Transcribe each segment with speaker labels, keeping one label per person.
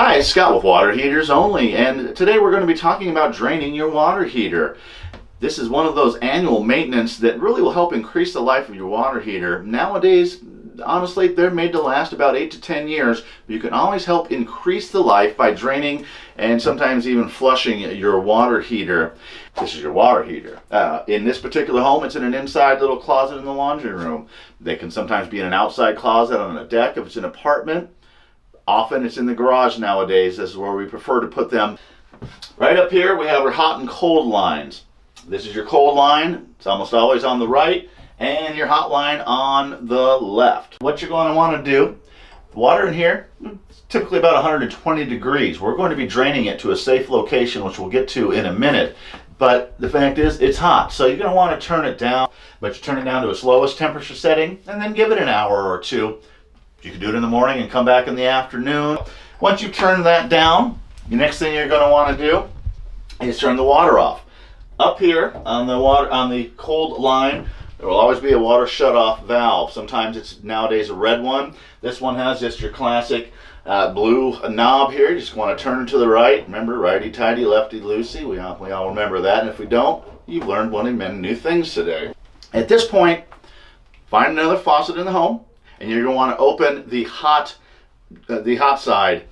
Speaker 1: Hi, it's Scott with Water Heaters Only, and today we're going to be talking about draining your water heater. This is one of those annual maintenance that really will help increase the life of your water heater. Nowadays, honestly, they're made to last about 8 to 10 years, but you can always help increase the life by draining and sometimes even flushing your water heater. This is your water heater. In this particular home, it's in an inside little closet in the laundry room. They can sometimes be in an outside closet on a deck if it's an apartment. Often it's in the garage nowadays. This is where we prefer to put them. Right up here we have our hot and cold lines. This is your cold line. It's almost always on the right, and your hot line on the left. What you're going to want to do, the water in here, it's typically about 120 degrees. We're going to be draining it to a safe location, which we'll get to in a minute. But the fact is, it's hot, so you're going to want to turn it down, but you turn it down to its lowest temperature setting, and then give it an hour or two. You can do it in the morning and come back in the afternoon. Once you turn that down, the next thing you're going to want to do is turn the water off. Up here on the cold line, there will always be a water shutoff valve. Sometimes it's nowadays a red one. This one has just your classic blue knob here. You just want to turn to the right. Remember, righty-tighty, lefty-loosey. We all remember that. And if we don't, you've learned one of many new things today. At this point, find another faucet in the home, and you're going to want to open the hot side.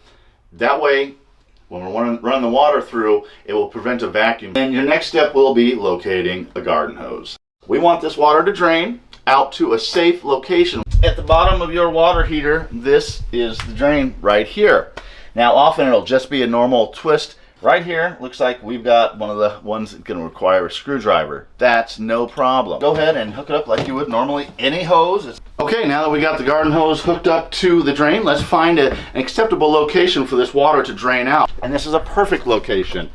Speaker 1: That way, when we run the water through, it will prevent a vacuum. And your next step will be locating a garden hose. We want this water to drain out to a safe location. At the bottom of your water heater, this is the drain right here. Now, often it'll just be a normal twist. Right here, looks like we've got one of the ones that's going to require a screwdriver. That's no problem. Go ahead and hook it up like you would normally any hose. Okay, now that we got the garden hose hooked up to the drain, let's find an acceptable location for this water to drain out. And this is a perfect location.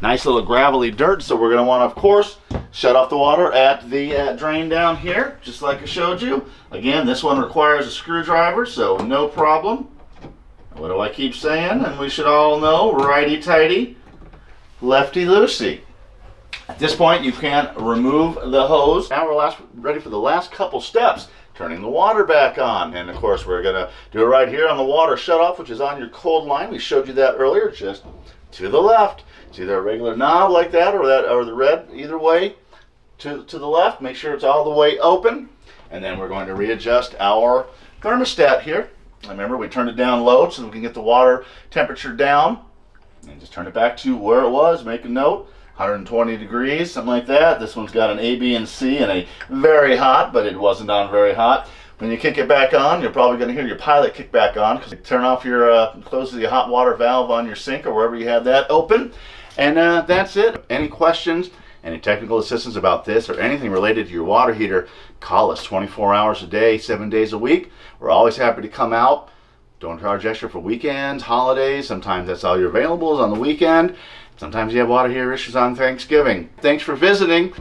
Speaker 1: Nice little gravelly dirt, so we're going to want to, of course, shut off the water at the drain down here, just like I showed you. Again, this one requires a screwdriver, so no problem. What do I keep saying? And we should all know, righty-tighty, lefty-loosey. At this point, you can remove the hose. Now we're ready for the last couple steps, turning the water back on. And of course, we're going to do it right here on the water shutoff, which is on your cold line. We showed you that earlier, just to the left. It's either a regular knob like that or the red, either way, to the left. Make sure it's all the way open. And then we're going to readjust our thermostat here. Remember, we turned it down low so we can get the water temperature down. And just turn it back to where it was. Make a note, 120 degrees, something like that. This one's got an A, B, and C and a very hot, but it wasn't on very hot. When you kick it back on, you're probably going to hear your pilot kick back on because you turn off close the hot water valve on your sink or wherever you had that open. And that's it. Any questions, any technical assistance about this or anything related to your water heater, call us 24 hours a day, 7 days a week. We're always happy to come out. Don't charge extra for weekends, holidays. Sometimes that's all you're available is on the weekend. Sometimes you have water heater issues on Thanksgiving. Thanks for visiting.